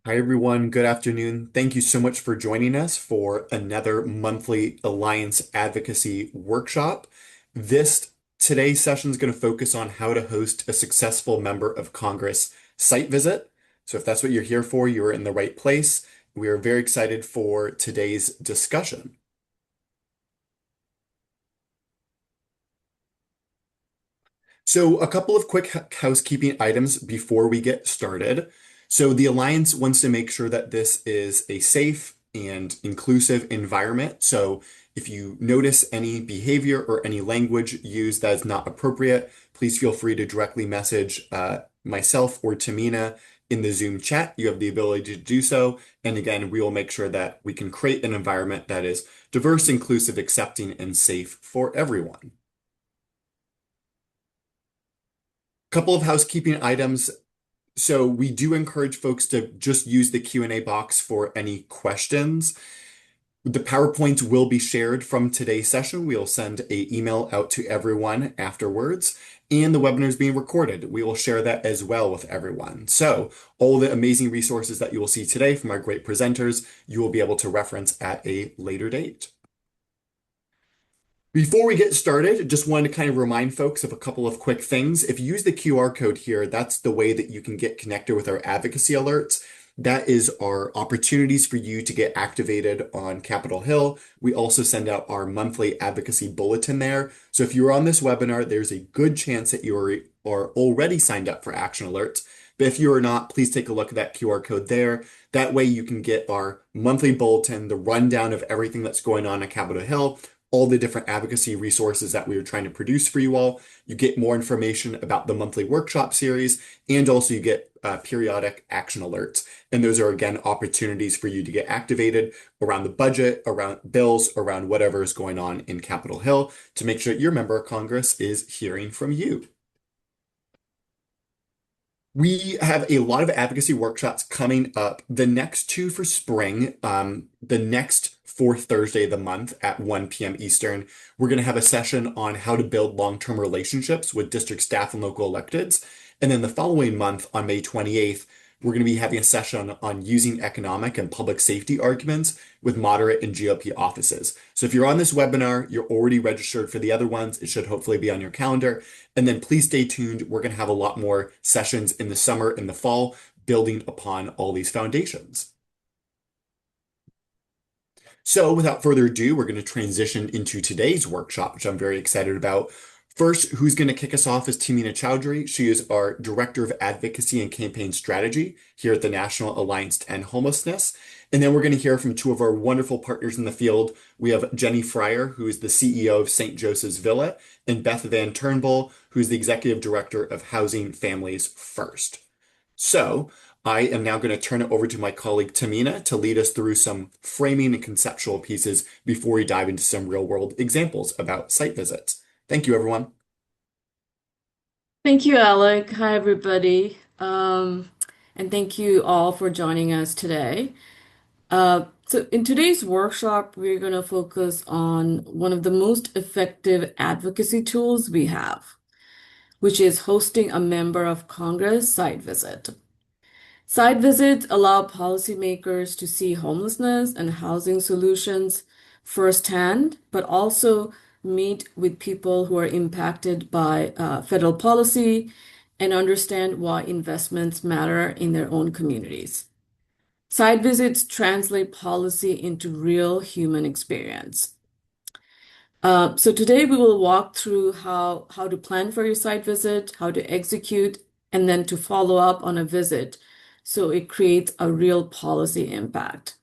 Hi, everyone. Good afternoon. Thank you so much for joining us for another monthly Alliance Advocacy workshop. This today's session is going to focus on how to host a successful member of Congress site visit. So if that's what you're here for, you're in the right place. We are very excited for today's discussion. So, a couple of quick housekeeping items before we get started. So, the Alliance wants to make sure that this is a safe and inclusive environment. So, if you notice any behavior or any language used that is not appropriate, please feel free to directly message myself or Tamina in the Zoom chat. You have the ability to do so. And again, we will make sure that we can create an environment that is diverse, inclusive, accepting, and safe for everyone. Couple of housekeeping items. So we do encourage folks to just use the Q&A box for any questions. The PowerPoint will be shared from today's session. We'll send an email out to everyone afterwards, and the webinar is being recorded. We will share that as well with everyone. So all the amazing resources that you will see today from our great presenters, you will be able to reference at a later date. Before we get started, just wanted to kind of remind folks of a couple of quick things. If you use the QR code here, that's the way that you can get connected with our advocacy alerts. That is our opportunities for you to get activated on Capitol Hill. We also send out our monthly advocacy bulletin there. So if you're on this webinar, there's a good chance that are already signed up for action alerts. But if you are not, please take a look at that QR code there. That way you can get our monthly bulletin, the rundown of everything that's going on at Capitol Hill, all the different advocacy resources that we are trying to produce for you all. You get more information about the monthly workshop series, and also you get periodic action alerts. And those are, again, opportunities for you to get activated around the budget, around bills, around whatever is going on in Capitol Hill to make sure your member of Congress is hearing from you. We have a lot of advocacy workshops coming up. The next two for spring, the next fourth Thursday of the month at 1 p.m. Eastern, we're going to have a session on how to build long-term relationships with district staff and local electeds. And then the following month, on May 28th, we're going to be having a session on using economic and public safety arguments with moderate and GOP offices. So if you're on this webinar, you're already registered for the other ones. It should hopefully be on your calendar. And then please stay tuned. We're going to have a lot more sessions in the summer and the fall, building upon all these foundations. So without further ado, we're going to transition into today's workshop, which I'm very excited about. First, who's going to kick us off is Timina Chowdhury. She is our Director of Advocacy and Campaign Strategy here at the National Alliance to End Homelessness. And then we're going to hear from two of our wonderful partners in the field. We have Jenny Fryer, who is the CEO of St. Joseph's Villa, and Beth Van Turnbull, who is the Executive Director of Housing Families First. So I am now going to turn it over to my colleague Tamina to lead us through some framing and conceptual pieces before we dive into some real-world examples about site visits. Thank you, everyone. Thank you, Alec. Hi, everybody. And thank you all for joining us today. So, in today's workshop, we're going to focus on one of the most effective advocacy tools we have, which is hosting a member of Congress site visit. Site visits allow policymakers to see homelessness and housing solutions firsthand, but also meet with people who are impacted by federal policy and understand why investments matter in their own communities. Site visits translate policy into real human experience. So today we will walk through how to plan for your site visit, how to execute, and then to follow up on a visit so it creates a real policy impact.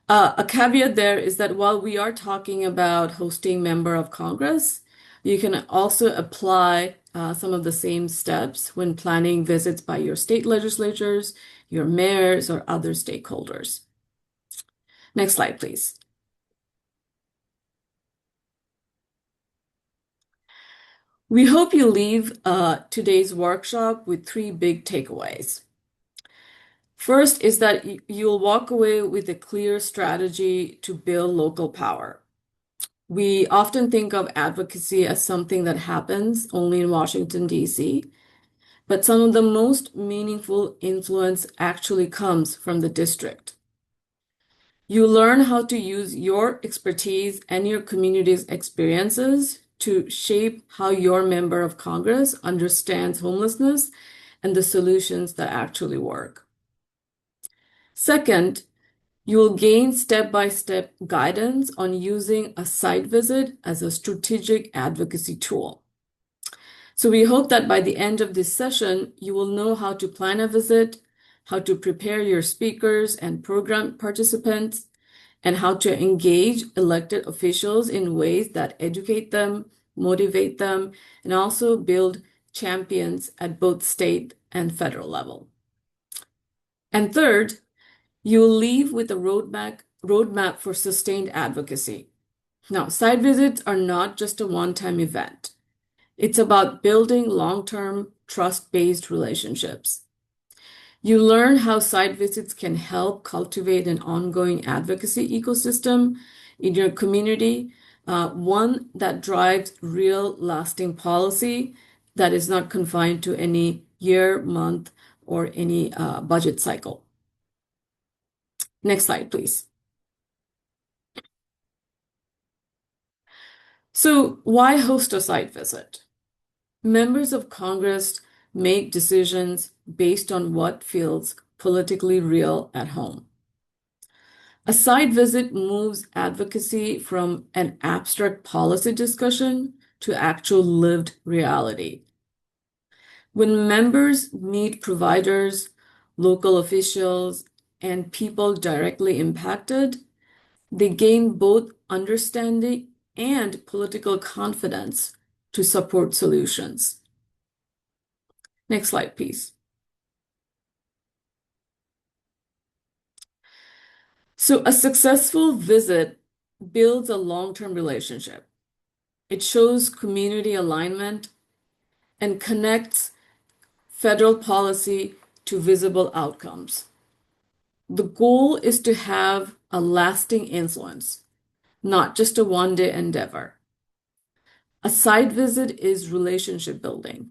A caveat there is that while we are talking about hosting member of Congress, you can also apply some of the same steps when planning visits by your state legislatures, your mayors, or other stakeholders. Next slide, please. We hope you leave today's workshop with three big takeaways. First is that you'll walk away with a clear strategy to build local power. We often think of advocacy as something that happens only in Washington, D.C., but some of the most meaningful influence actually comes from the district. You learn how to use your expertise and your community's experiences to shape how your member of Congress understands homelessness and the solutions that actually work. Second, you will gain step-by-step guidance on using a site visit as a strategic advocacy tool. So we hope that by the end of this session, you will know how to plan a visit, how to prepare your speakers and program participants, and how to engage elected officials in ways that educate them, motivate them, and also build champions at both state and federal level. And third, you'll leave with a roadmap for sustained advocacy. Now, site visits are not just a one-time event. It's about building long-term, trust-based relationships. You learn how site visits can help cultivate an ongoing advocacy ecosystem in your community, one that drives real, lasting policy that is not confined to any year, month, or any budget cycle. Next slide, please. So, why host a site visit? Members of Congress make decisions based on what feels politically real at home. A site visit moves advocacy from an abstract policy discussion to actual lived reality. When members meet providers, local officials, and people directly impacted, they gain both understanding and political confidence to support solutions. Next slide, please. So, a successful visit builds a long-term relationship. It shows community alignment and connects federal policy to visible outcomes. The goal is to have a lasting influence, not just a one-day endeavor. A site visit is relationship building,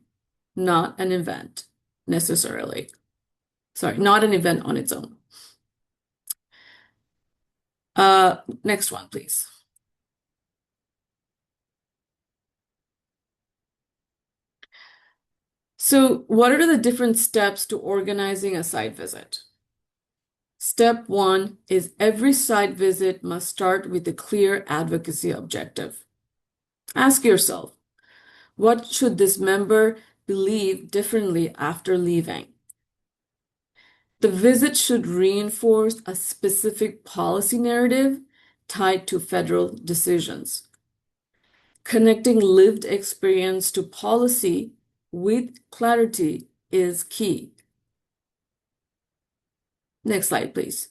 not an event necessarily. Sorry, not an event on its own. Next one, please. So, what are the different steps to organizing a site visit? Step one is every site visit must start with a clear advocacy objective. Ask yourself, what should this member believe differently after leaving? The visit should reinforce a specific policy narrative tied to federal decisions. Connecting lived experience to policy with clarity is key. Next slide, please.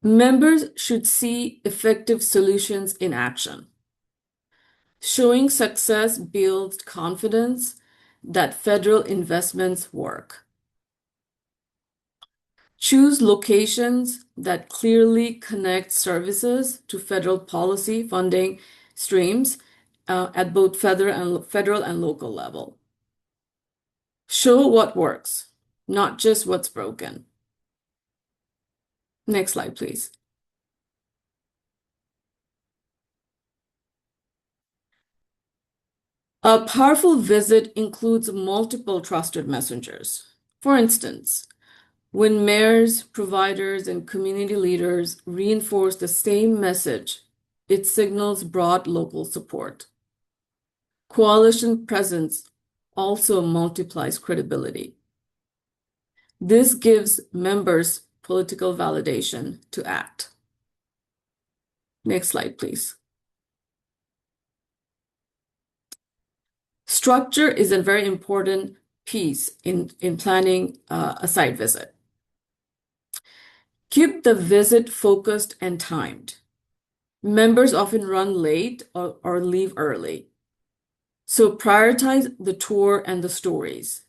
Members should see effective solutions in action. Showing success builds confidence that federal investments work. Choose locations that clearly connect services to federal policy funding streams at both federal and local level. Show what works, not just what's broken. Next slide, please. A powerful visit includes multiple trusted messengers. For instance, when mayors, providers, and community leaders reinforce the same message, it signals broad local support. Coalition presence also multiplies credibility. This gives members political validation to act. Next slide, please. Structure is a very important piece in planning a site visit. Keep the visit focused and timed. Members often run late or leave early. So prioritize the tour and the stories.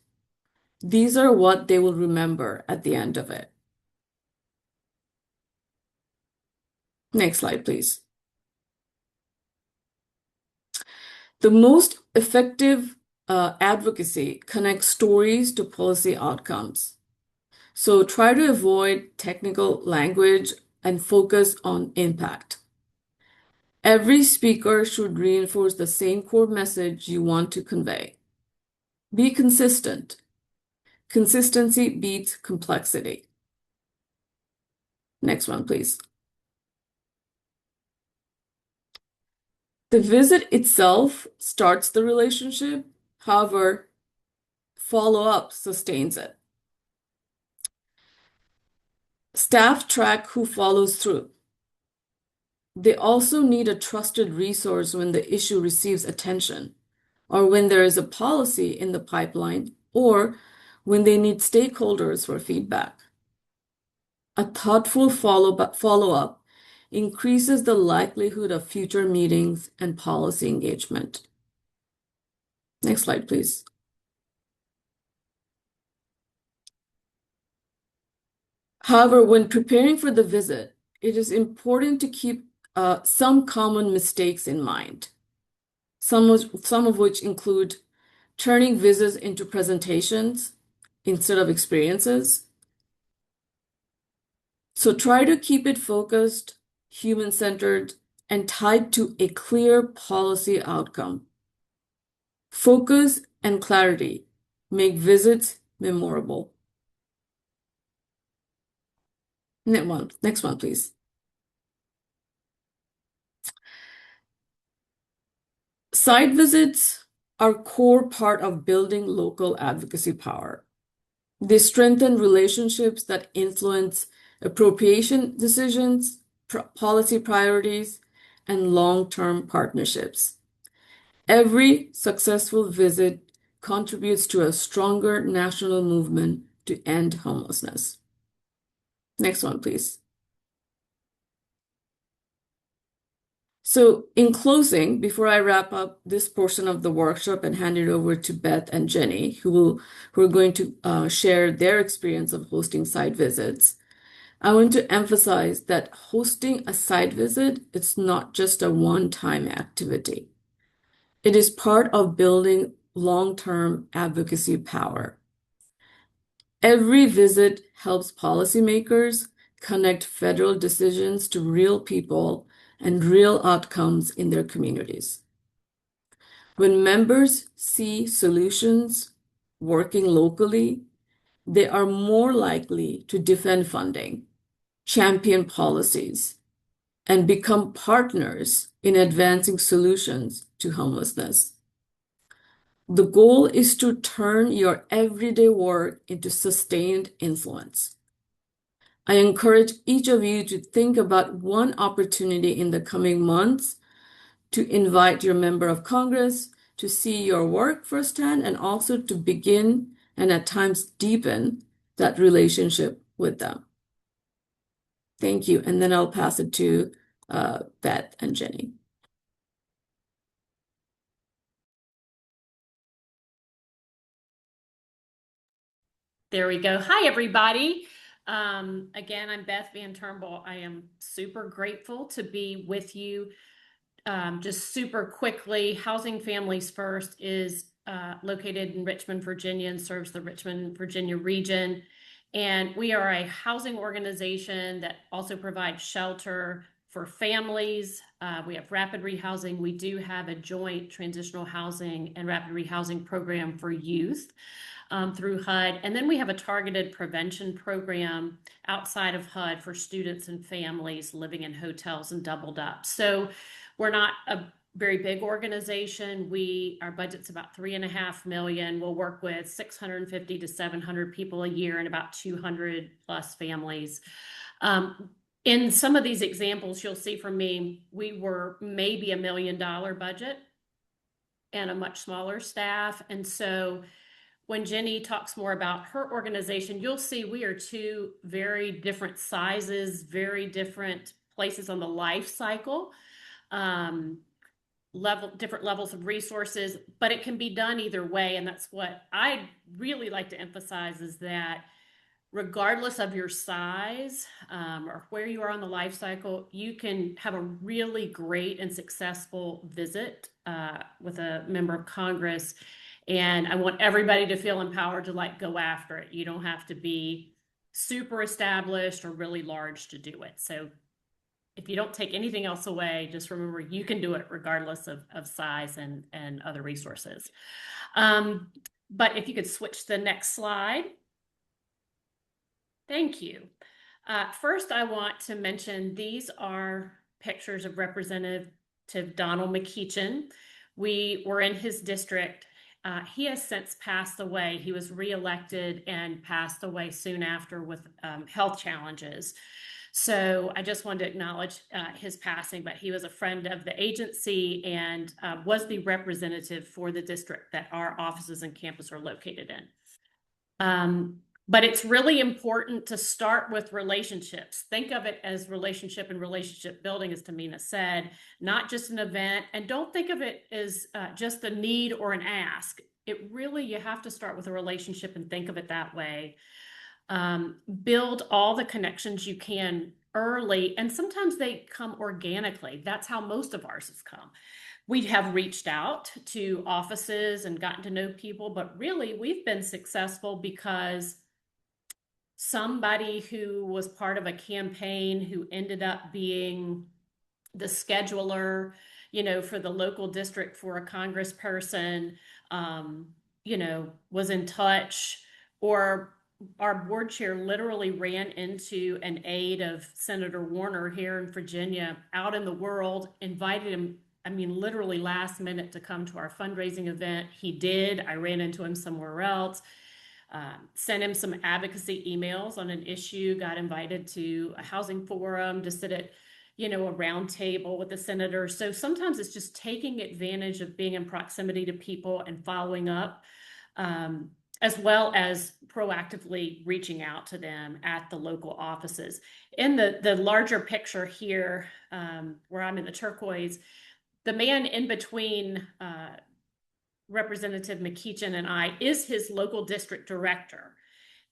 These are what they will remember at the end of it. Next slide, please. The most effective advocacy connects stories to policy outcomes. So try to avoid technical language and focus on impact. Every speaker should reinforce the same core message you want to convey. Be consistent. Consistency beats complexity. Next one, please. The visit itself starts the relationship. However, follow-up sustains it. Staff track who follows through. They also need a trusted resource when the issue receives attention, or when there is a policy in the pipeline, or when they need stakeholders for feedback. A thoughtful follow-up increases the likelihood of future meetings and policy engagement. Next slide, please. However, when preparing for the visit, it is important to keep some common mistakes in mind, some of which include turning visits into presentations instead of experiences. So try to keep it focused, human-centered, and tied to a clear policy outcome. Focus and clarity make visits memorable. Next one, please. Site visits are core part of building local advocacy power. They strengthen relationships that influence appropriation decisions, policy priorities, and long-term partnerships. Every successful visit contributes to a stronger national movement to end homelessness. Next one, please. So in closing, before I wrap up this portion of the workshop and hand it over to Beth and Jenny, who are going to share their experience of hosting site visits, I want to emphasize that hosting a site visit, it's not just a one-time activity. It is part of building long-term advocacy power. Every visit helps policymakers connect federal decisions to real people and real outcomes in their communities. When members see solutions working locally, they are more likely to defend funding, champion policies, and become partners in advancing solutions to homelessness. The goal is to turn your everyday work into sustained influence. I encourage each of you to think about one opportunity in the coming months to invite your member of Congress to see your work firsthand and also to begin and at times deepen that relationship with them. Thank you. And then I'll pass it to Beth and Jenny. There we go. Hi, everybody. Again, I'm Beth Van Turnbull. I am super grateful to be with you. Just super quickly, Housing Families First is located in Richmond, Virginia, and serves the Richmond, Virginia region. And we are a housing organization that also provides shelter for families. We have rapid rehousing. We do have a joint transitional housing and rapid rehousing program for youth through HUD. And then we have a targeted prevention program outside of HUD for students and families living in hotels and doubled up. So we're not a very big organization. Our budget's about $3.5 million. We'll work with 650 to 700 people a year and about 200 plus families. In some of these examples, you'll see from me, we were maybe $1 million budget and a much smaller staff. And so when Jenny talks more about her organization, you'll see we are two very different sizes, very different places on the life cycle, different levels of resources, but it can be done either way. And that's what I really like to emphasize is that regardless of your size or where you are on the life cycle, you can have a really great and successful visit with a member of Congress. And I want everybody to feel empowered to like go after it. You don't have to be super established or really large to do it. So if you don't take anything else away, just remember you can do it regardless of size and other resources. But if you could switch to the next slide. Thank you. First, I want to mention these are pictures of Representative Donald McEachin. We were in his district. He has since passed away. He was reelected and passed away soon after with health challenges. So I just wanted to acknowledge his passing, but he was a friend of the agency and was the representative for the district that our offices and campus are located in. But it's really important to start with relationships. Think of it as relationship and relationship building, as Tamina said, not just an event. And don't think of it as just a need or an ask. It really, you have to start with a relationship and think of it that way. Build all the connections you can early, and sometimes they come organically. That's how most of ours has come. We have reached out to offices and gotten to know people, but really we've been successful because somebody who was part of a campaign who ended up being the scheduler, for the local district for a congressperson, was in touch, or our board chair literally ran into an aide of Senator Warner here in Virginia out in the world, invited him, literally last minute to come to our fundraising event. He did. I ran into him somewhere else. Sent him some advocacy emails on an issue, got invited to a housing forum to sit at, a round table with the senator. So sometimes it's just taking advantage of being in proximity to people and following up, as well as proactively reaching out to them at the local offices. In the larger picture here, where I'm in the turquoise, the man in between Representative McEachin and I is his local district director.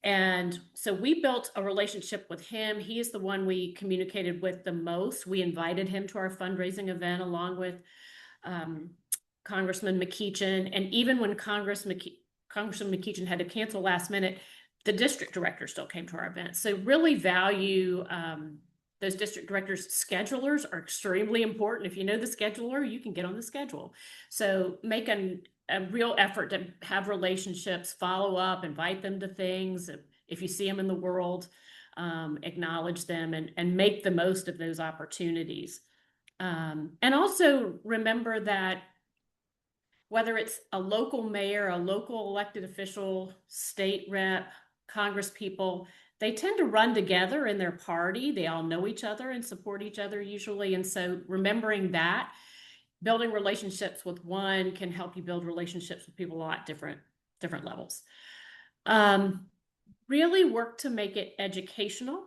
And so we built a relationship with him. He is the one we communicated with the most. We invited him to our fundraising event along with Congressman McEachin. And even when Congressman McEachin had to cancel last minute, the district director still came to our event. So really value those district directors. Schedulers are extremely important. If you know the scheduler, you can get on the schedule. So make a real effort to have relationships, follow up, invite them to things. If you see them in the world, acknowledge them and make the most of those opportunities. And also remember that whether it's a local mayor, a local elected official, state rep, Congress people, they tend to run together in their party. They all know each other and support each other usually. And so remembering that, building relationships with one can help you build relationships with people a lot different levels. Really work to make it educational.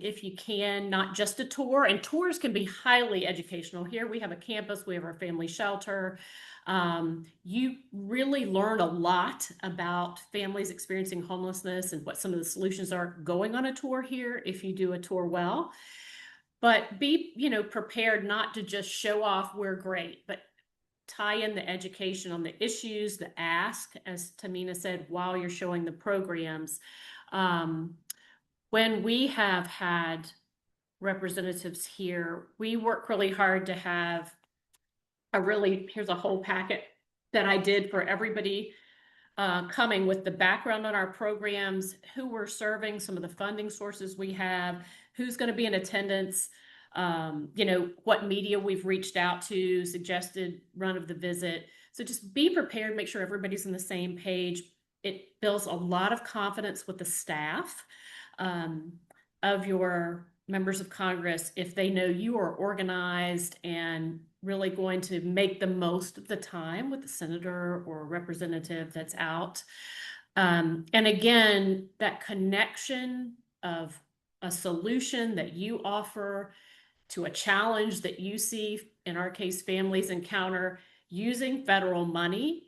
If you can, not just a tour, and tours can be highly educational. Here we have a campus, we have our family shelter. You really learn a lot about families experiencing homelessness and what some of the solutions are going on a tour here if you do a tour well. But be, prepared not to just show off we're great, but tie in the education on the issues, the ask, as Tamina said, while you're showing the programs. When we have had representatives here, we work really hard to have here's a whole packet that I did for everybody coming with the background on our programs, who we're serving, some of the funding sources we have, who's going to be in attendance, what media we've reached out to, suggested run of the visit. So just be prepared, make sure everybody's on the same page. It builds a lot of confidence with the staff of your members of Congress if they know you are organized and really going to make the most of the time with the senator or representative that's out. And again, that connection of a solution that you offer to a challenge that you see, in our case, families encounter, using federal money,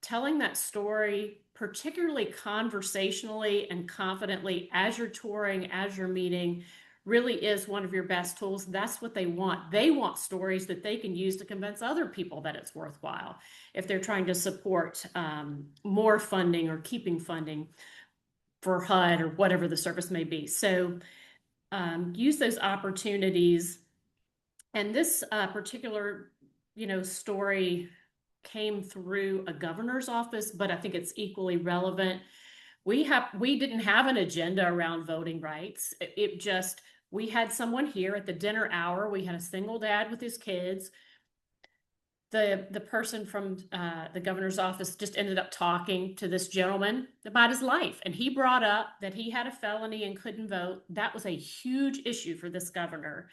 telling that story particularly conversationally and confidently as you're touring, as you're meeting, really is one of your best tools. That's what they want. They want stories that they can use to convince other people that it's worthwhile if they're trying to support more funding or keeping funding for HUD or whatever the service may be. So use those opportunities. And this particular, story came through a governor's office, but I think it's equally relevant. We didn't have an agenda around voting rights. It just, we had someone here at the dinner hour. We had a single dad with his kids. The person from the governor's office just ended up talking to this gentleman about his life. And he brought up that he had a felony and couldn't vote. That was a huge issue for this governor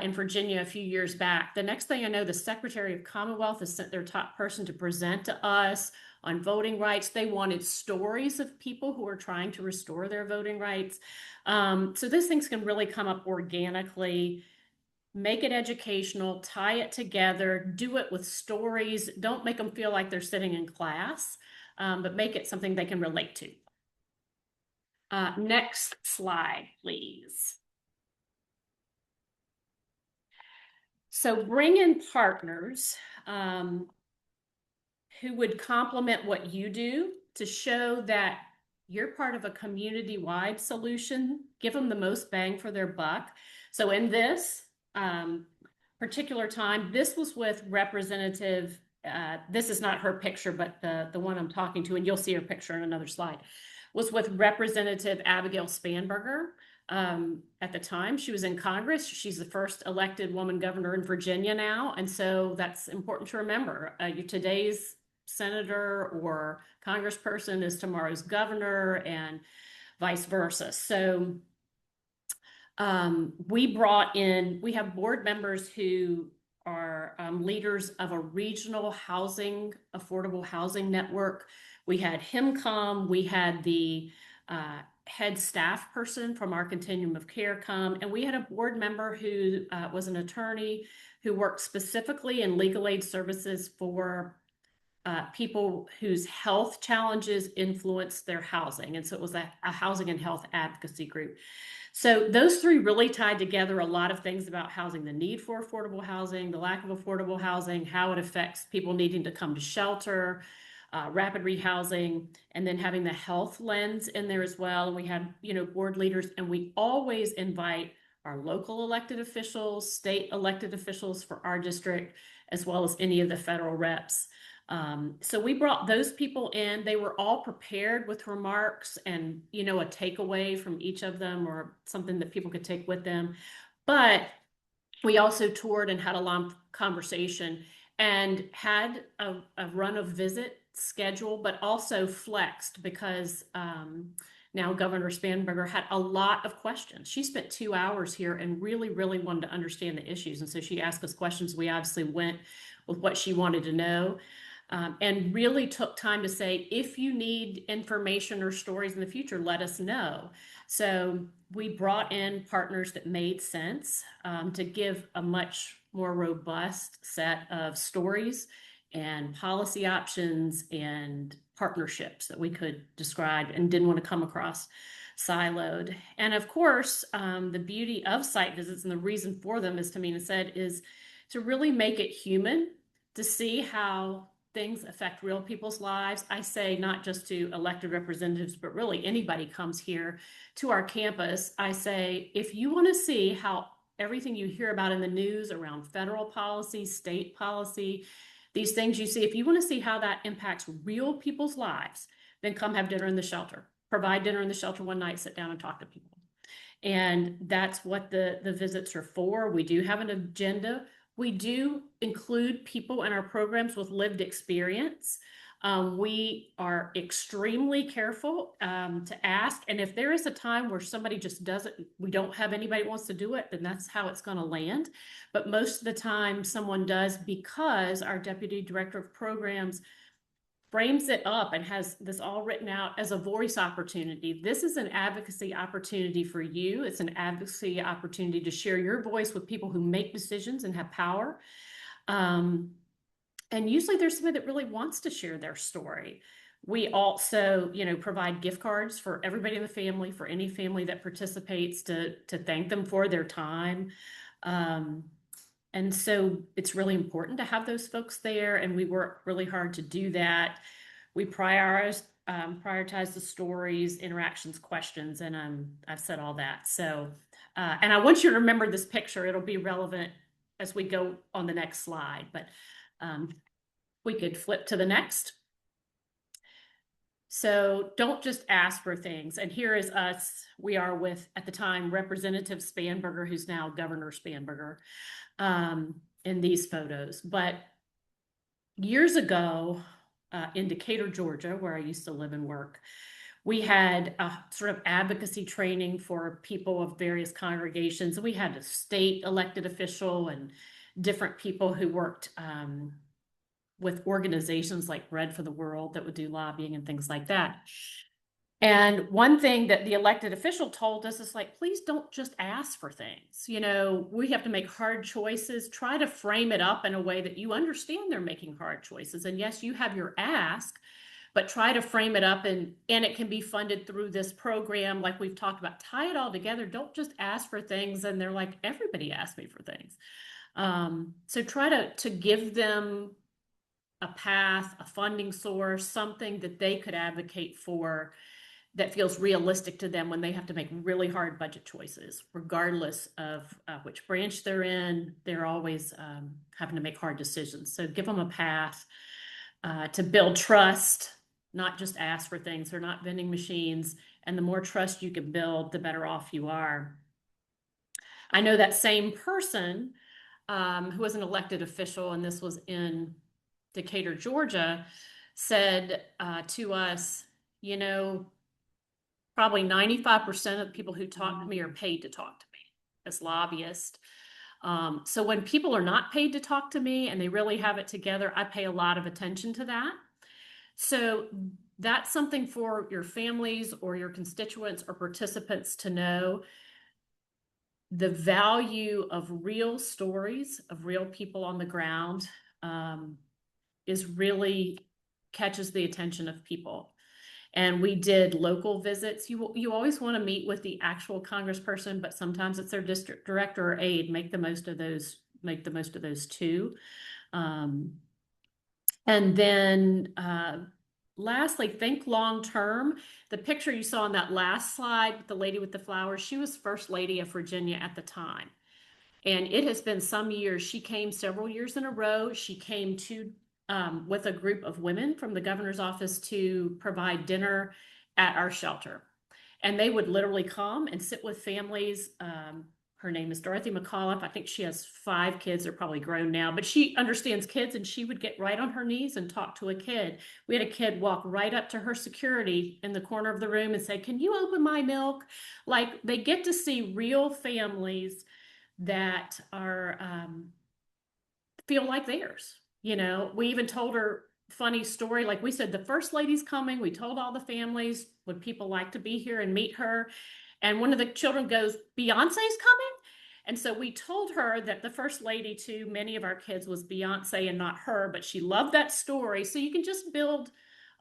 in Virginia a few years back. The next thing I know, the Secretary of Commonwealth has sent their top person to present to us on voting rights. They wanted stories of people who are trying to restore their voting rights. So those things can really come up organically. Make it educational, tie it together, do it with stories. Don't make them feel like they're sitting in class, but make it something they can relate to. Next slide, please. So bring in partners who would complement what you do to show that you're part of a community-wide solution. Give them the most bang for their buck. So in this particular time, this was with Representative, this is not her picture, but the one I'm talking to, and you'll see her picture in another slide, was with Representative Abigail Spanberger. At the time, she was in Congress. She's the first elected woman governor in Virginia now. And so that's important to remember. Today's senator or congressperson is tomorrow's governor and vice versa. So we have board members who are leaders of a regional affordable housing network. We had him come. We had the head staff person from our continuum of care come, and we had a board member who was an attorney who worked specifically in legal aid services for people whose health challenges influence their housing. And so it was a housing and health advocacy group. So those three really tied together a lot of things about housing: the need for affordable housing, the lack of affordable housing, how it affects people needing to come to shelter, rapid rehousing, and then having the health lens in there as well. And we had, board leaders, and we always invite our local elected officials, state elected officials for our district, as well as any of the federal reps. So we brought those people in. They were all prepared with remarks and, a takeaway from each of them or something that people could take with them. But we also toured and had a long conversation and had a run of visit schedule, but also flexed because now Governor Spanberger had a lot of questions. She spent 2 hours here and really, really wanted to understand the issues. And so she asked us questions. We obviously went with what she wanted to know. And really took time to say, if you need information or stories in the future, let us know. So we brought in partners that made sense to give a much more robust set of stories and policy options and partnerships that we could describe and didn't want to come across siloed. And of course, the beauty of site visits and the reason for them, as Tamina said, is to really make it human, to see how things affect real people's lives. I say not just to elected representatives, but really anybody comes here to our campus. I say, if you want to see how everything you hear about in the news around federal policy, state policy, these things you see, if you want to see how that impacts real people's lives, then come have dinner in the shelter. Provide dinner in the shelter one night, sit down and talk to people. And that's what the visits are for. We do have an agenda. We do include people in our programs with lived experience. We are extremely careful to ask. And if there is a time where somebody just doesn't, we don't have anybody who wants to do it, then that's how it's going to land. But most of the time someone does, because our Deputy Director of Programs frames it up and has this all written out as a voice opportunity. This is an advocacy opportunity for you. It's an advocacy opportunity to share your voice with people who make decisions and have power. And usually there's somebody that really wants to share their story. We also, provide gift cards for everybody in the family, for any family that participates, to thank them for their time. Um, and so it's really important to have those folks there, and we work really hard to do that. We prioritize the stories, interactions, questions, and I've said all that. So, and I want you to remember this picture. It'll be relevant as we go on the next slide, but we could flip to the next. So don't just ask for things. And here is us. We are with, at the time, Representative Spanberger, who's now Governor Spanberger, in these photos. But years ago, in Decatur, Georgia, where I used to live and work, we had a sort of advocacy training for people of various congregations. We had a state elected official and different people who worked with organizations like Bread for the World that would do lobbying and things like that. And one thing that the elected official told us is like, please don't just ask for things. We have to make hard choices. Try to frame it up in a way that you understand they're making hard choices. And yes, you have your ask, but try to frame it up, and it can be funded through this program like we've talked about. Tie it all together. Don't just ask for things and they're like, everybody asked me for things. So try to give them a path, a funding source, something that they could advocate for that feels realistic to them when they have to make really hard budget choices, regardless of which branch they're in. They're always having to make hard decisions. So give them a path to build trust, not just ask for things. They're not vending machines. And the more trust you can build, the better off you are. I know that same person who was an elected official, and this was in Decatur, Georgia, said to us, probably 95% of the people who talk to me are paid to talk to me as lobbyists. So when people are not paid to talk to me and they really have it together, I pay a lot of attention to that. So that's something for your families or your constituents or participants to know. The value of real stories, of real people on the ground, is really catches the attention of people. And we did local visits. You always want to meet with the actual congressperson, but sometimes it's their district director or aide. Make the most of those too. And then lastly, think long term. The picture you saw on that last slide with the lady with the flowers, she was First Lady of Virginia at the time. And it has been some years. She came several years in a row. She came to with a group of women from the governor's office to provide dinner at our shelter. And they would literally come and sit with families. Her name is Dorothy McAuliffe. I think she has 5 kids. They're probably grown now, but she understands kids, and she would get right on her knees and talk to a kid. We had a kid walk right up to her security in the corner of the room and say, "Can you open my milk?" Like, they get to see real families that are feel like theirs. We even told her funny story. Like we said, the First Lady's coming. We told all the families, would people like to be here and meet her? And one of the children goes, "Beyonce's coming?" And so we told her that the First Lady to many of our kids was Beyonce and not her, but she loved that story. So you can just build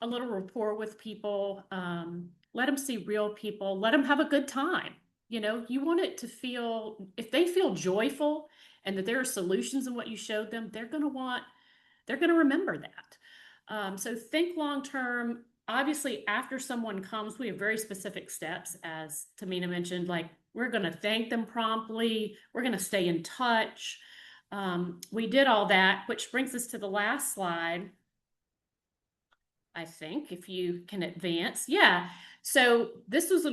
a little rapport with people, let them see real people, let them have a good time. You want it to feel, if they feel joyful and that there are solutions in what you showed them, they're going to remember that. So think long term. Obviously, after someone comes, we have very specific steps, as Tamina mentioned, like we're going to thank them promptly. We're going to stay in touch. We did all that, which brings us to the last slide. I think if you can advance. Yeah. So this was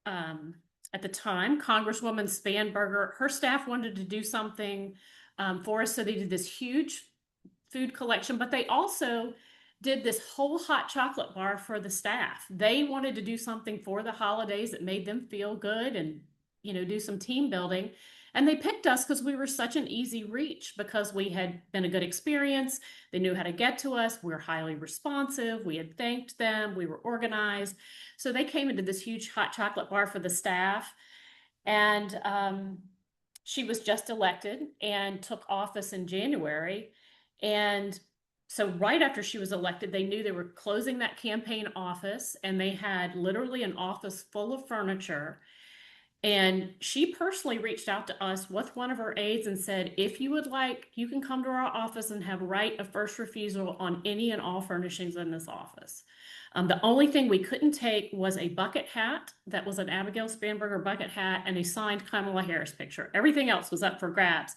at the time, Congresswoman Spanberger, her staff wanted to do something for us. So they did this huge food collection, but they also did this whole hot chocolate bar for the staff. They wanted to do something for the holidays that made them feel good and, do some team building. And they picked us because we were such an easy reach, because we had been a good experience. They knew how to get to us. We were highly responsive. We had thanked them. We were organized. So they came into this huge hot chocolate bar for the staff. And she was just elected and took office in January. And So right after she was elected, they knew they were closing that campaign office, and they had literally an office full of furniture. And she personally reached out to us with one of her aides and said, if you would like, you can come to our office and have right of first refusal on any and all furnishings in this office. The only thing we couldn't take was a bucket hat that was an Abigail Spanberger bucket hat and a signed Kamala Harris picture. Everything else was up for grabs.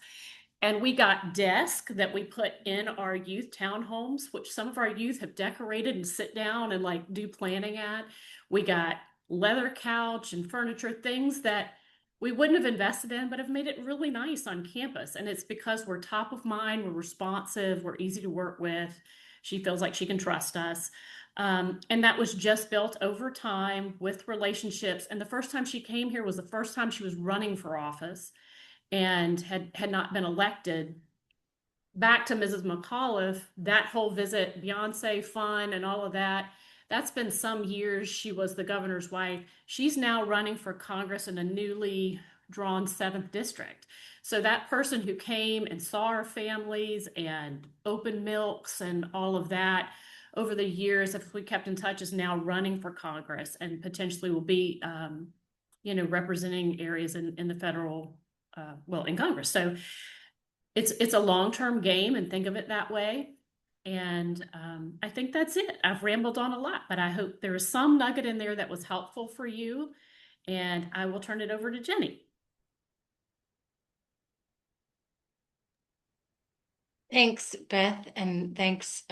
And we got desks that we put in our youth townhomes, which some of our youth have decorated and sit down and like do planning at. We got leather couch and furniture, things that we wouldn't have invested in, but have made it really nice on campus. And it's because we're top of mind, we're responsive, we're easy to work with. She feels like she can trust us. And that was just built over time with relationships. And the first time she came here was the first time she was running for office and had not been elected. Back to Mrs. McAuliffe, that whole visit, Beyonce fun and all of that, that's been some years. She was the governor's wife. She's now running for Congress in a newly drawn 7th district. So that person who came and saw our families and open milks and all of that over the years, if we kept in touch, is now running for Congress and potentially will be, representing areas in the federal, in Congress. So it's a long-term game, and think of it that way. And I think that's it. I've rambled on a lot, but I hope there is some nugget in there that was helpful for you. And I will turn it over to Jenny. Thanks, Beth, and thanks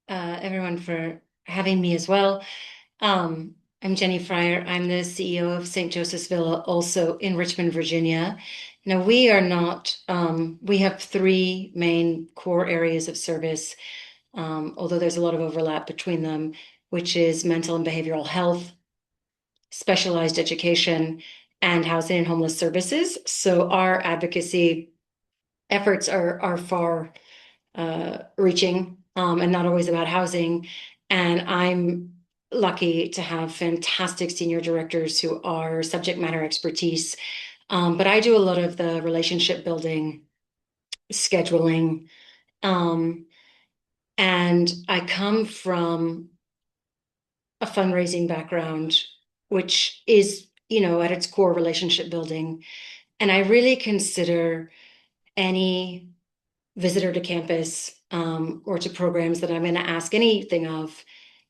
everyone for having me as well. I'm Jenny Fryer. I'm the CEO of St. Joseph's Villa, also in Richmond, Virginia. Now, we are not, we have 3 main core areas of service, although there's a lot of overlap between them, which is mental and behavioral health, specialized education, and housing and homeless services. So our advocacy efforts are far reaching and not always about housing. And I'm lucky to have fantastic senior directors who are subject matter expertise. But I do a lot of the relationship building, scheduling, and I come from a fundraising background, which is, at its core relationship building. And I really consider any visitor to campus or to programs that I'm going to ask anything of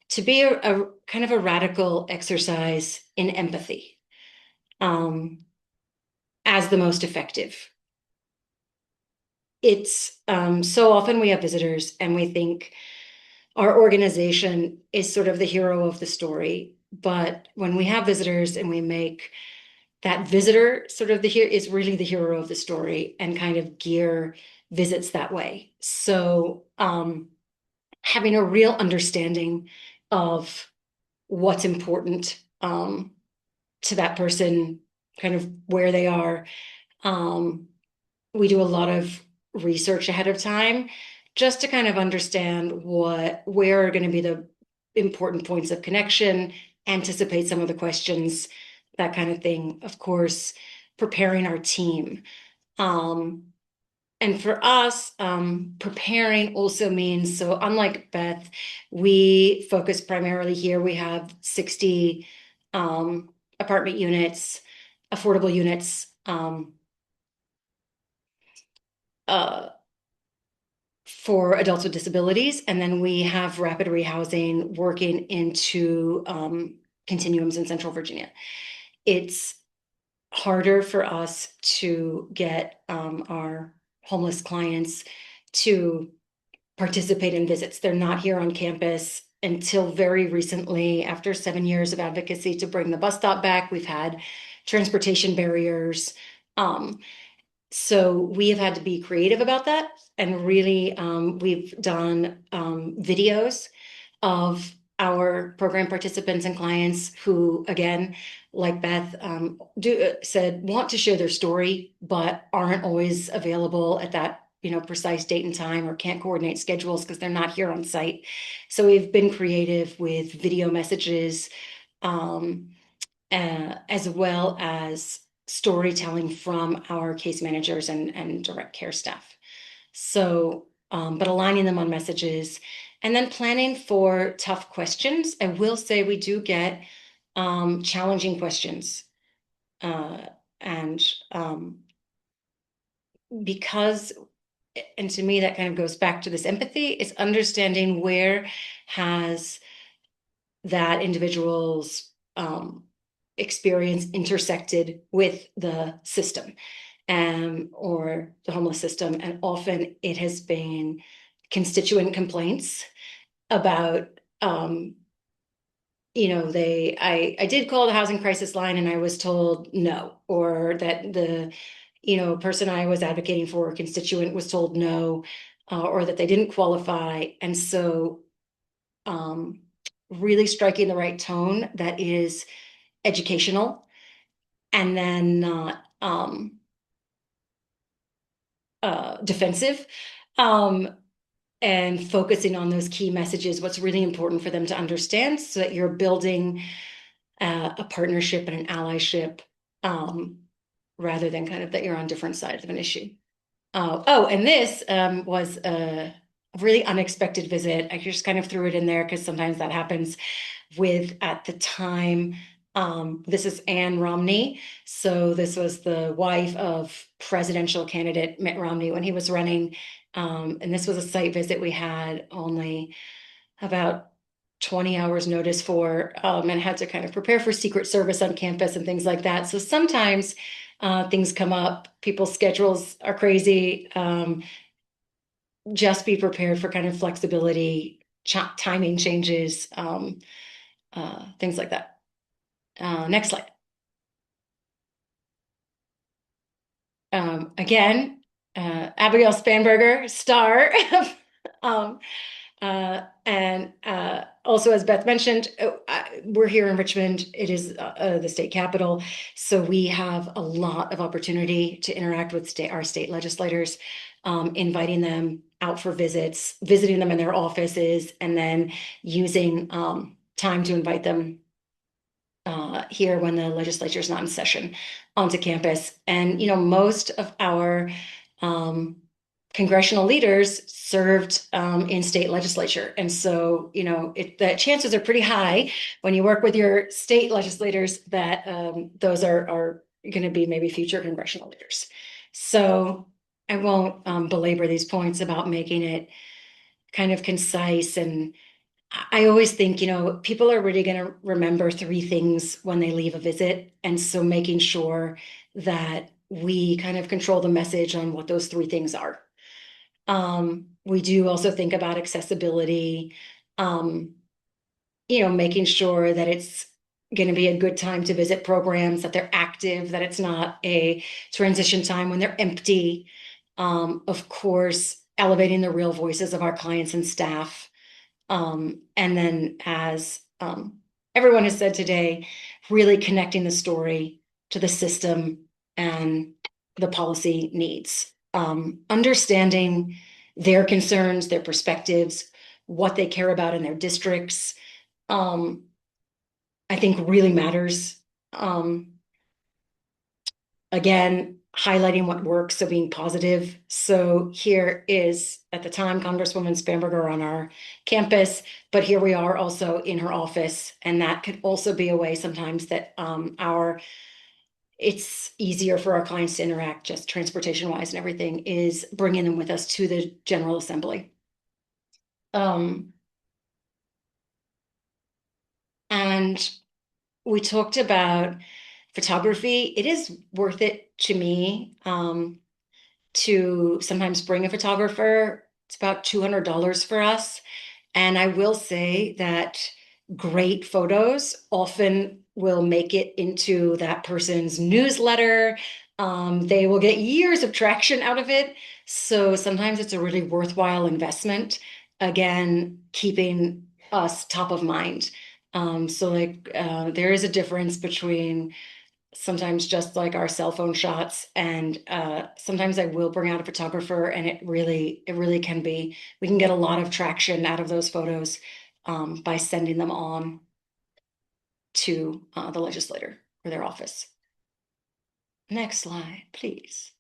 to be a kind of a radical exercise in empathy as the most effective. It's so often we have visitors and we think our organization is sort of the hero of the story. But when we have visitors and we make that visitor sort of is really the hero of the story and kind of gear visits that way. So having a real understanding of what's important to that person, kind of where they are. We do a lot of research ahead of time just to kind of understand where are going to be the important points of connection, anticipate some of the questions, that kind of thing. Of course, preparing our team. And for us, preparing also means, so unlike Beth, we focus primarily here. We have 60 apartment units, affordable units, for adults with disabilities. And then we have rapid rehousing working into continuums in Central Virginia. It's harder for us to get our homeless clients to participate in visits. They're not here on campus until very recently, after 7 years of advocacy to bring the bus stop back. We've had transportation barriers. So we have had to be creative about that. And really, we've done videos of our program participants and clients who, again, like Beth said, want to share their story, but aren't always available at that precise date and time, or can't coordinate schedules because they're not here on site. So we've been creative with video messages, as well as storytelling from our case managers and direct care staff. So but aligning them on messages and then planning for tough questions. I will say we do get challenging questions. And because, and to me, that kind of goes back to this empathy, is understanding where has that individual's experience intersected with the system or the homeless system. And often it has been constituent complaints about, I did call the housing crisis line and I was told no, or that the, person I was advocating for, a constituent, was told no, or that they didn't qualify. And so really striking the right tone that is educational and then not defensive, and focusing on those key messages, what's really important for them to understand, so that you're building a partnership and an allyship, rather than kind of that you're on different sides of an issue. And this was a really unexpected visit. I just kind of threw it in there because sometimes that happens with, at the time, this is Ann Romney. So this was the wife of presidential candidate Mitt Romney when he was running. And this was a site visit we had only about 20 hours notice for, and had to kind of prepare for Secret Service on campus and things like that. So sometimes things come up, people's schedules are crazy. Just be prepared for kind of flexibility, timing changes, things like that. Next slide. Again, Abigail Spanberger, star. And also, as Beth mentioned, we're here in Richmond. It is the state capital. So we have a lot of opportunity to interact with our state legislators, inviting them out for visits, visiting them in their offices, and then using time to invite them here when the legislature is not in session onto campus. And, most of our congressional leaders served in state legislature. And so, the chances are pretty high when you work with your state legislators that those are going to be maybe future congressional leaders. So I won't belabor these points about making it kind of concise. And I always think, people are really going to remember three things when they leave a visit. And so making sure that we kind of control the message on what those three things are. We do also think about accessibility, making sure that it's going to be a good time to visit programs, that they're active, that it's not a transition time when they're empty. Of course, elevating the real voices of our clients and staff. And then, as everyone has said today, really connecting the story to the system and the policy needs. Understanding their concerns, their perspectives, what they care about in their districts, I think really matters. Again, highlighting what works, so being positive. So here is, at the time, Congresswoman Spanberger on our campus, but here we are also in her office. And that could also be a way sometimes that it's easier for our clients to interact, just transportation wise and everything, is bringing them with us to the General Assembly. And we talked about photography. It is worth it to me to sometimes bring a photographer. It's about $200 for us. And I will say that great photos often will make it into that person's newsletter. They will get years of traction out of it. So sometimes it's a really worthwhile investment. Again, keeping us top of mind. There is a difference between sometimes just like our cell phone shots, and sometimes I will bring out a photographer, and it really can be, we can get a lot of traction out of those photos by sending them on to the legislator or their office. Next slide, please.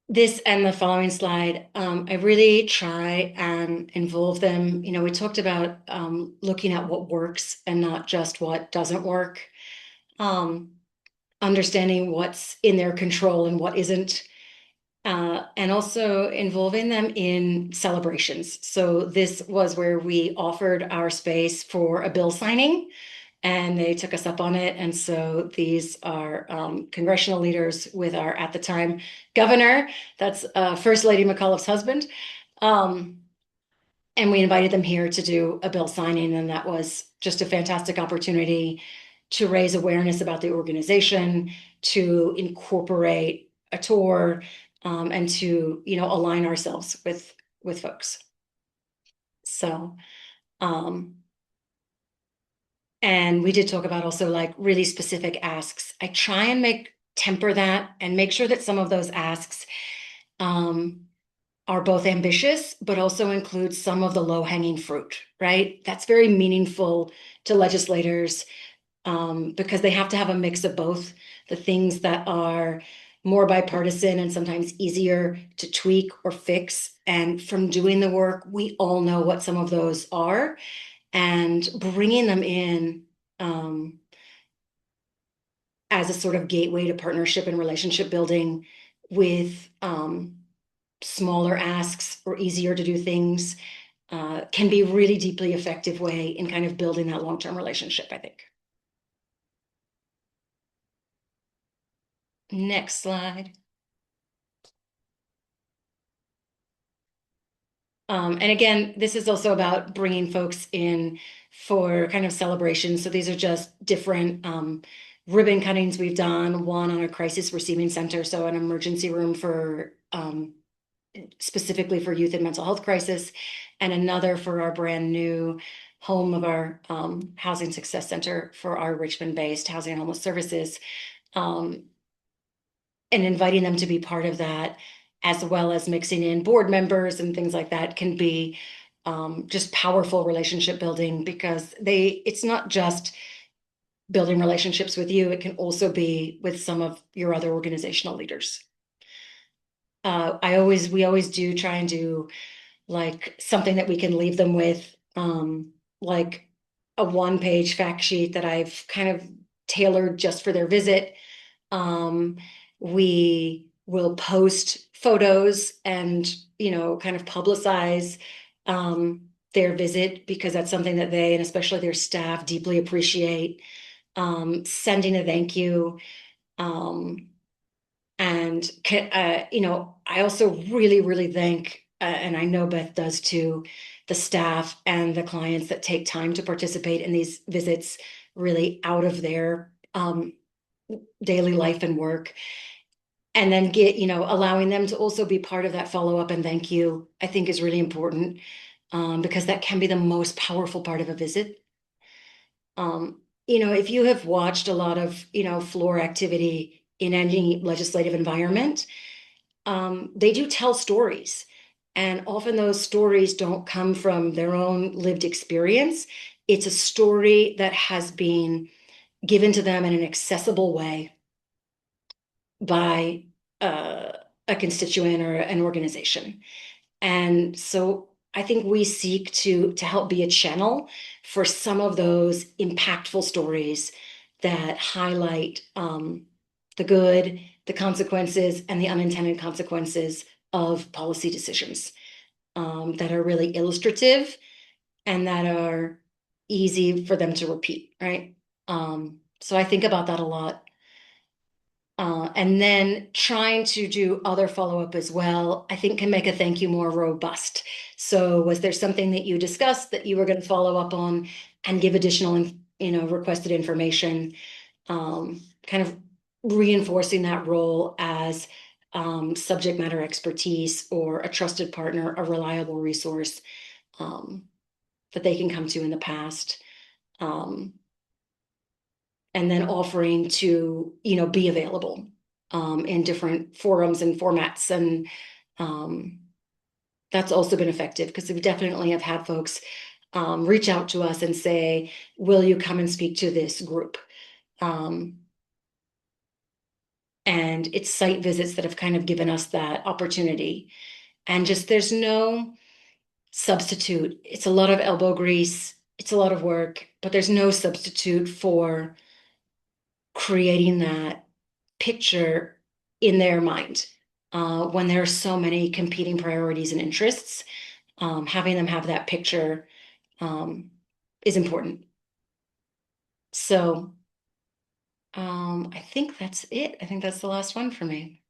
this and the following slide, I really try and involve them. We talked about looking at what works and not just what doesn't work, understanding what's in their control and what isn't, and also involving them in celebrations. So this was where we offered our space for a bill signing, and they took us up on it. And so these are congressional leaders with our, at the time, governor. That's First Lady McAuliffe's husband. And we invited them here to do a bill signing, and that was just a fantastic opportunity to raise awareness about the organization, to incorporate a tour, and to, align ourselves with folks. So, and we did talk about also like really specific asks. I try and temper that and make sure that some of those asks are both ambitious, but also include some of the low-hanging fruit, right? That's very meaningful to legislators, because they have to have a mix of both the things that are more bipartisan and sometimes easier to tweak or fix. And from doing the work, we all know what some of those are, and bringing them in as a sort of gateway to partnership and relationship building with smaller asks or easier to do things can be really deeply effective way in kind of building that long-term relationship, I think. Next slide. And again, this is also about bringing folks in for kind of celebrations. So these are just different ribbon cuttings we've done. One on a crisis receiving center, so an emergency room for specifically for youth and mental health crisis, and another for our brand new home of our Housing Success Center for our Richmond-based housing and homeless services, and inviting them to be part of that, as well as mixing in board members and things like that, can be just powerful relationship building, because it's not just building relationships with you, it can also be with some of your other organizational leaders. We always do try and do like something that we can leave them with, like a one-page fact sheet that I've kind of tailored just for their visit. We will post photos and, kind of publicize their visit, because that's something that they, and especially their staff, deeply appreciate. Sending a thank you. And I also really, really thank, and I know Beth does too, the staff and the clients that take time to participate in these visits, really out of their daily life and work. And then allowing them to also be part of that follow-up and thank you, I think is really important, because that can be the most powerful part of a visit. If you have watched a lot of, floor activity in any legislative environment, they do tell stories. And often those stories don't come from their own lived experience. It's a story that has been given to them in an accessible way by a constituent or an organization. And so I think we seek to help be a channel for some of those impactful stories that highlight the good, the consequences, and the unintended consequences of policy decisions, that are really illustrative and that are easy for them to repeat, right? So I think about that a lot. And then trying to do other follow-up as well, I think can make a thank you more robust. So was there something that you discussed that you were going to follow up on and give additional, requested information, kind of reinforcing that role as subject matter expertise or a trusted partner, a reliable resource that they can come to in the past. And then offering to, be available in different forums and formats. And that's also been effective, because we definitely have had folks reach out to us and say, will you come and speak to this group? And And it's site visits that have kind of given us that opportunity. And just there's no substitute. It's a lot of elbow grease, it's a lot of work, but there's no substitute for creating that picture in their mind. When there are so many competing priorities and interests, having them have that picture is important. So I think that's it. I think that's the last one for me.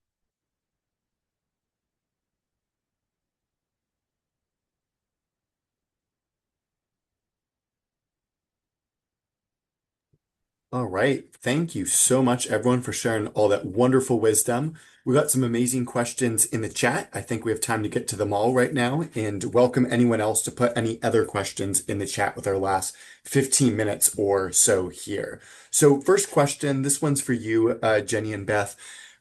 All right. Thank you so much, everyone, for sharing all that wonderful wisdom. We got some amazing questions in the chat. I think we have time to get to them all right now, and welcome anyone else to put any other questions in the chat with our last 15 minutes or so here. So first question, this one's for you, Jenny and Beth.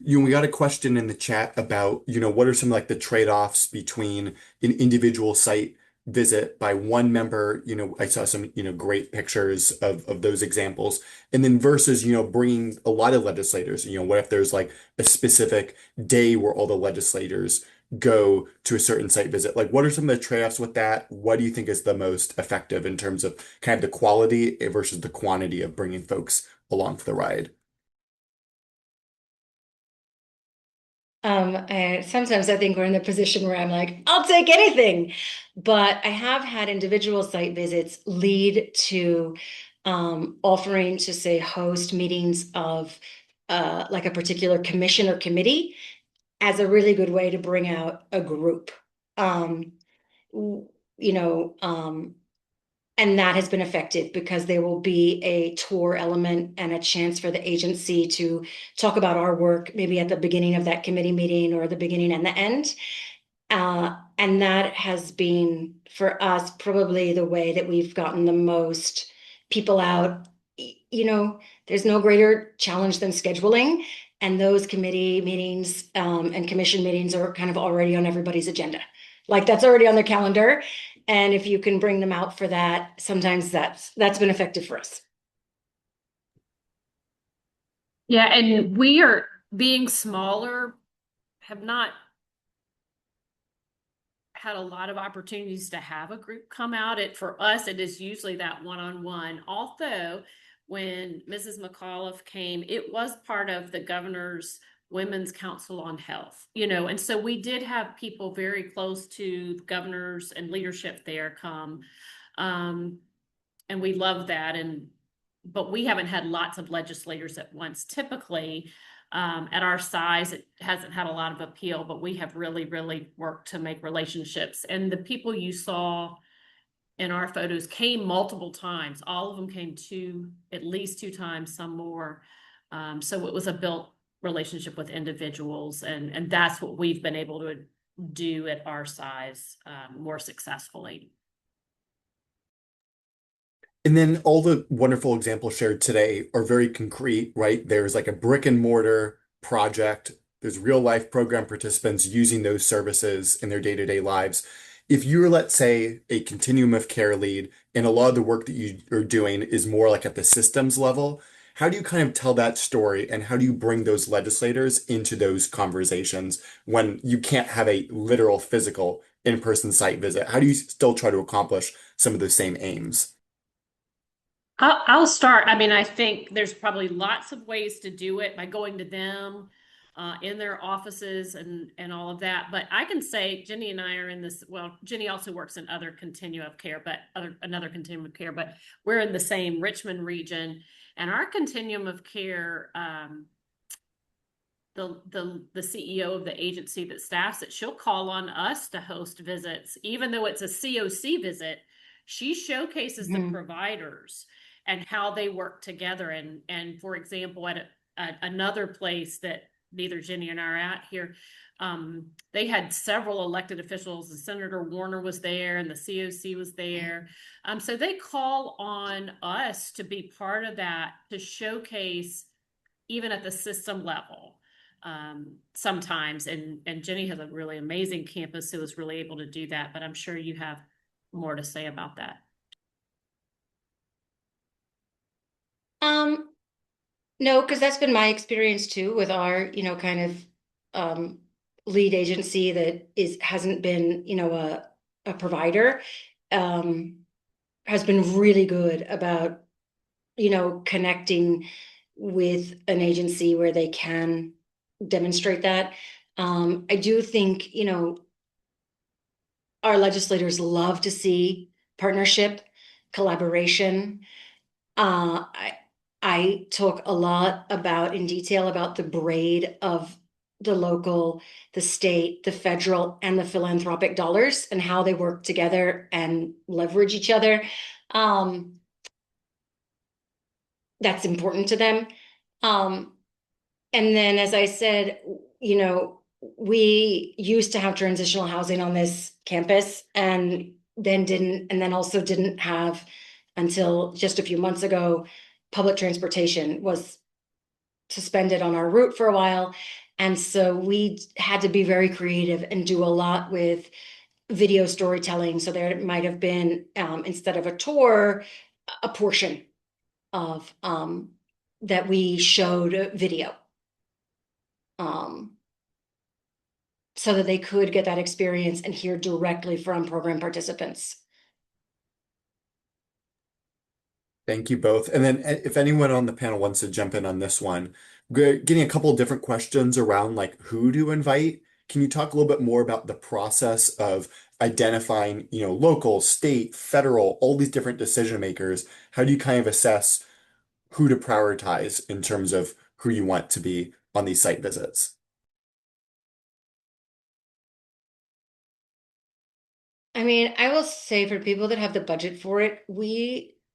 We got a question in the chat about, what are some like the trade-offs between an individual site visit by one member? I saw some, great pictures of those examples. And then versus, bringing a lot of legislators, what if there's like a specific day where all the legislators go to a certain site visit? Like, what are some of the trade-offs with that? What do you think is the most effective in terms of kind of the quality versus the quantity of bringing folks along for the ride? Sometimes I think we're in the position where I'm like, I'll take anything. But I have had individual site visits lead to offering to, say, host meetings of like a particular commission or committee as a really good way to bring out a group. Um, w- you know, and that has been effective because there will be a tour element and a chance for the agency to talk about our work, maybe at the beginning of that committee meeting or the beginning and the end. And that has been, for us, probably the way that we've gotten the most people out. There's no greater challenge than scheduling. And those committee meetings and commission meetings are kind of already on everybody's agenda. Like that's already on their calendar. And if you can bring them out for that, sometimes that's been effective for us. Yeah, and we are being smaller, have not had a lot of opportunities to have a group come out. For us, it is usually that one-on-one. Although when Mrs. McAuliffe came, it was part of the governor's Women's Council on Health, and so we did have people very close to the governors and leadership there come. And we love that. But we haven't had lots of legislators at once. Typically, at our size, it hasn't had a lot of appeal, but we have really, really worked to make relationships. And the people you saw in our photos came multiple times. All of them came at least two times, some more. So it was a built relationship with individuals, and that's what we've been able to do at our size more successfully. And then all the wonderful examples shared today are very concrete, right? There's like a brick and mortar project. There's real life program participants using those services in their day-to-day lives. If you're, let's say, a continuum of care lead, and a lot of the work that you are doing is more like at the systems level, how do you kind of tell that story and how do you bring those legislators into those conversations when you can't have a literal physical in-person site visit? How do you still try to accomplish some of the same aims? I'll start. I mean, I think there's probably lots of ways to do it by going to them in their offices and all of that. But I can say Jenny and I are in this. Well, Jenny also works in other continuum of care, but another continuum of care. But we're in the same Richmond region, and our continuum of care. The CEO of the agency that staffs it, she'll call on us to host visits, even though it's a COC visit. She showcases the providers and how they work together. And for example, at another place that neither Jenny and I are at here, they had several elected officials. And Senator Warner was there, and the COC was there. So they call on us to be part of that, to showcase even at the system level sometimes. And Jenny has a really amazing campus who is really able to do that. But I'm sure you have more to say about that. No, because that's been my experience too with our, kind of lead agency that hasn't been, a provider, um, has been really good about, connecting with an agency where they can demonstrate that. I do think, our legislators love to see partnership, collaboration. I talk a lot about in detail about the braid of the local, the state, the federal, and the philanthropic dollars and how they work together and leverage each other. Um, that's important to them. Um, and then, as I said, we used to have transitional housing on this campus and then also didn't have until just a few months ago, public transportation was suspended on our route for a while. And so we had to be very creative and do a lot with video storytelling. So there might have been, instead of a tour, a portion of that we showed video. Um, so that they could get that experience and hear directly from program participants. Thank you both. And then if anyone on the panel wants to jump in on this one, getting a couple of different questions around like who to invite. Can you talk a little bit more about the process of identifying, local, state, federal, all these different decision makers? How do you kind of assess who to prioritize in terms of who you want to be on these site visits? I mean, I will say for people that have the budget for it,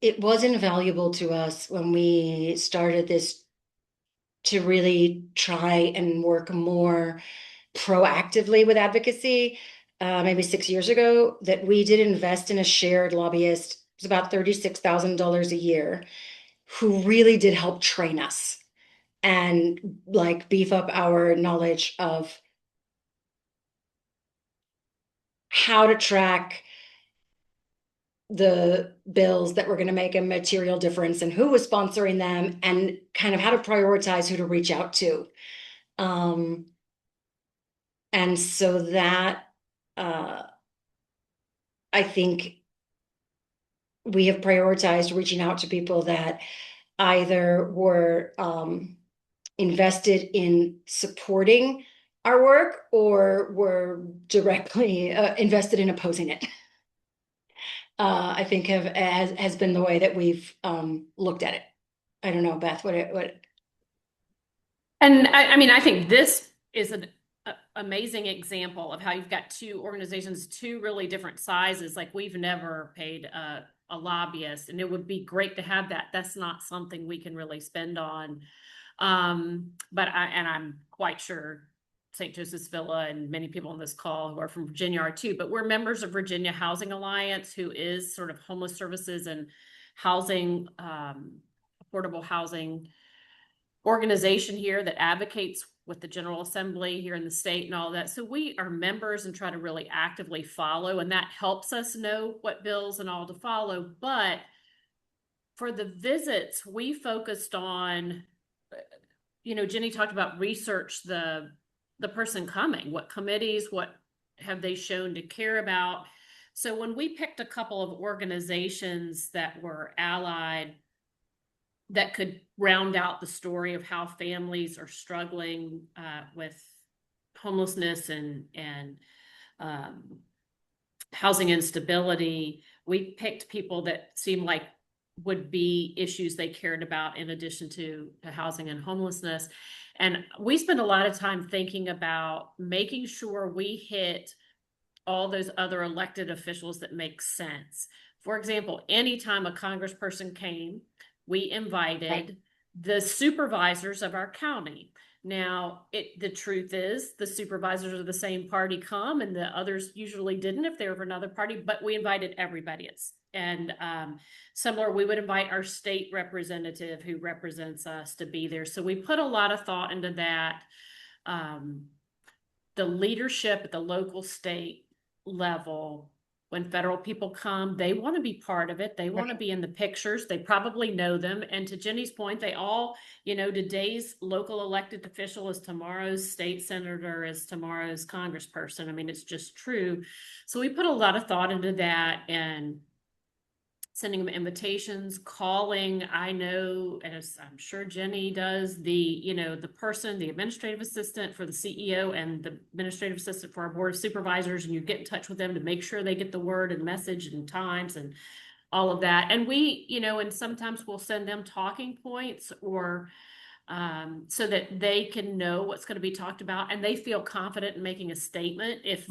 it was invaluable to us when we started this to really try and work more proactively with advocacy, maybe 6 years ago, that we did invest in a shared lobbyist. It was about $36,000 a year, who really did help train us and like beef up our knowledge of how to track the bills that were going to make a material difference and who was sponsoring them and kind of how to prioritize who to reach out to. Um, and so that uh, I think we have prioritized reaching out to people that either were invested in supporting our work or were directly invested in opposing it. I think has been the way that we've looked at it. I don't know, Beth, what? And I mean, I think this is an amazing example of how you've got two organizations, two really different sizes. Like we've never paid a lobbyist, and it would be great to have that. That's not something we can really spend on. But I'm quite sure St. Joseph's Villa and many people on this call who are from Virginia are too, but we're members of Virginia Housing Alliance, who is sort of homeless services and housing, affordable housing organization here that advocates with the General Assembly here in the state and all that. So we are members and try to really actively follow, and that helps us know what bills and all to follow. But for the visits, we focused on, Jenny talked about research the person coming, what committees, what have they shown to care about. So when we picked a couple of organizations that were allied that could round out the story of how families are struggling with homelessness and housing instability, we picked people that seemed like would be issues they cared about in addition to housing and homelessness. And we spend a lot of time thinking about making sure we hit all those other elected officials that make sense. For example, anytime a congressperson came, we invited the supervisors of our county. Now, the truth is the supervisors of the same party come and the others usually didn't if they were from another party, but we invited everybody. And similar, we would invite our state representative who represents us to be there. So we put a lot of thought into that. The leadership at the local state level when federal people come, they want to be part of it. They want to be in the pictures. They probably know them. And to Jenny's point, they all, today's local elected official is tomorrow's state senator, is tomorrow's congressperson. I mean, it's just true. So we put a lot of thought into that and sending them invitations, calling. I know, as I'm sure Jenny does, the person, the administrative assistant for the CEO and the administrative assistant for our board of supervisors, and you get in touch with them to make sure they get the word and message and times and all of that. And we, and sometimes we'll send them talking points or so that they can know what's going to be talked about and they feel confident in making a statement if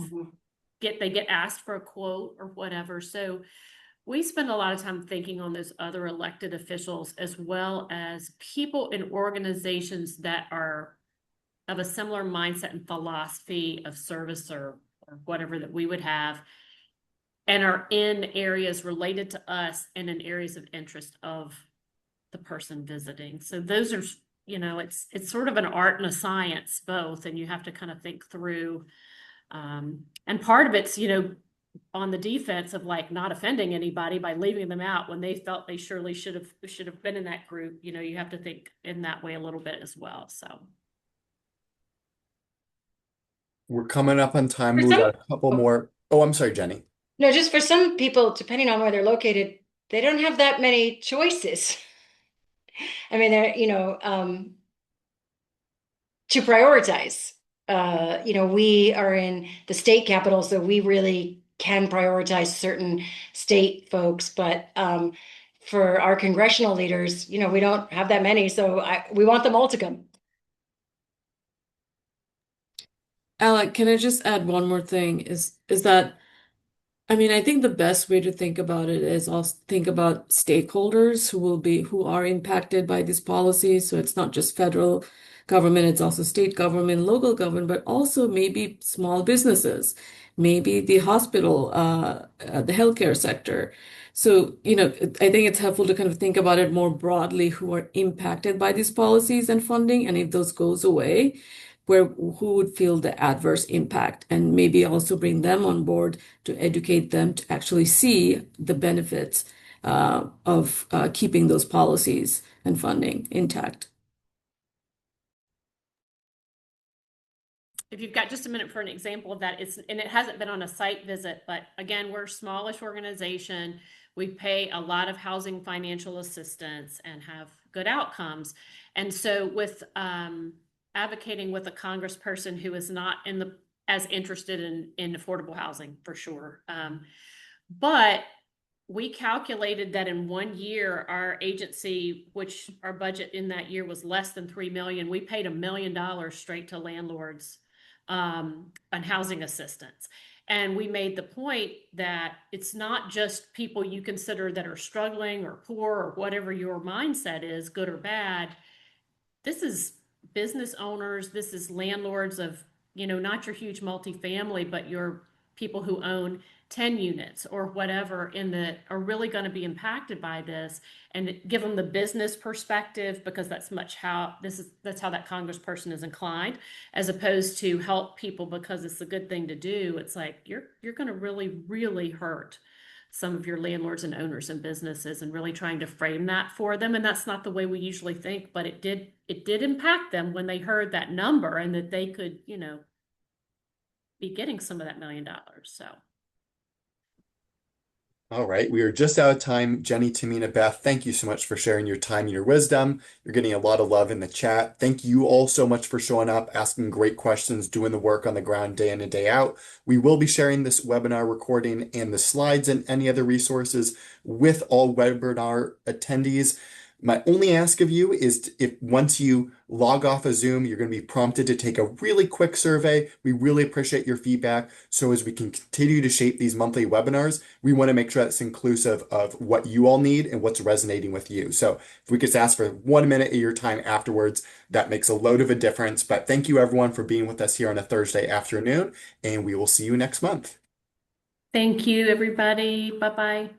they get asked for a quote or whatever. So we spend a lot of time thinking on those other elected officials as well as people in organizations that are of a similar mindset and philosophy of service or whatever that we would have and are in areas related to us and in areas of interest of the person visiting. So those are, it's sort of an art and a science both, and you have to kind of think through. And part of it's, on the defense of like not offending anybody by leaving them out when they felt they surely should have been in that group. You have to think in that way a little bit as well. So We're coming up on time. For We some, got a couple more. Oh, I'm sorry, Jenny. no, just for some people, depending on where they're located, they don't have that many choices. I mean, to prioritize. We are in the state capital, so we really can prioritize certain state folks, but for our congressional leaders, we don't have that many, so we want them all to come. Alec, can I just add one more thing? Is that I mean, I think the best way to think about it is also think about stakeholders who are impacted by these policies. So it's not just federal government, it's also state government, local government, but also maybe small businesses, maybe the hospital, the healthcare sector. So, I think it's helpful to kind of think about it more broadly, who are impacted by these policies and funding, and if those goes away, who would feel the adverse impact, and maybe also bring them on board to educate them to actually see the benefits of keeping those policies and funding intact. if you've got just a minute for an example of that, and it hasn't been on a site visit, but again, we're a smallish organization. We pay a lot of housing financial assistance and have good outcomes. And so with advocating with a congressperson who is not as interested in affordable housing for sure. But we calculated that in 1 year, our agency, which our budget in that year was less than $3 million, we paid $1 million straight to landlords on housing assistance. And we made the point that it's not just people you consider that are struggling or poor or whatever your mindset is, good or bad. This is business owners, this is landlords of, not your huge multifamily, but your people who own 10 units or whatever are really going to be impacted by this, and give them the business perspective, because that's how that congressperson is inclined, as opposed to help people because it's a good thing to do. It's like you're going to really, really hurt some of your landlords and owners and businesses, and really trying to frame that for them. And that's not the way we usually think, but it did impact them when they heard that number and that they could, be getting some of that $1 million. So. All right, we are just out of time. Jenny, Tamina, Beth, thank you so much for sharing your time and your wisdom. You're getting a lot of love in the chat. Thank you all so much for showing up, asking great questions, doing the work on the ground day in and day out. We will be sharing this webinar recording and the slides and any other resources with all webinar attendees. My only ask of you is if once you log off of Zoom, you're going to be prompted to take a really quick survey. We really appreciate your feedback. So as we can continue to shape these monthly webinars, we want to make sure that's inclusive of what you all need and what's resonating with you. So if we could just ask for 1 minute of your time afterwards, that makes a load of a difference. But thank you everyone for being with us here on a Thursday afternoon, and we will see you next month. Thank you, everybody. Bye-bye.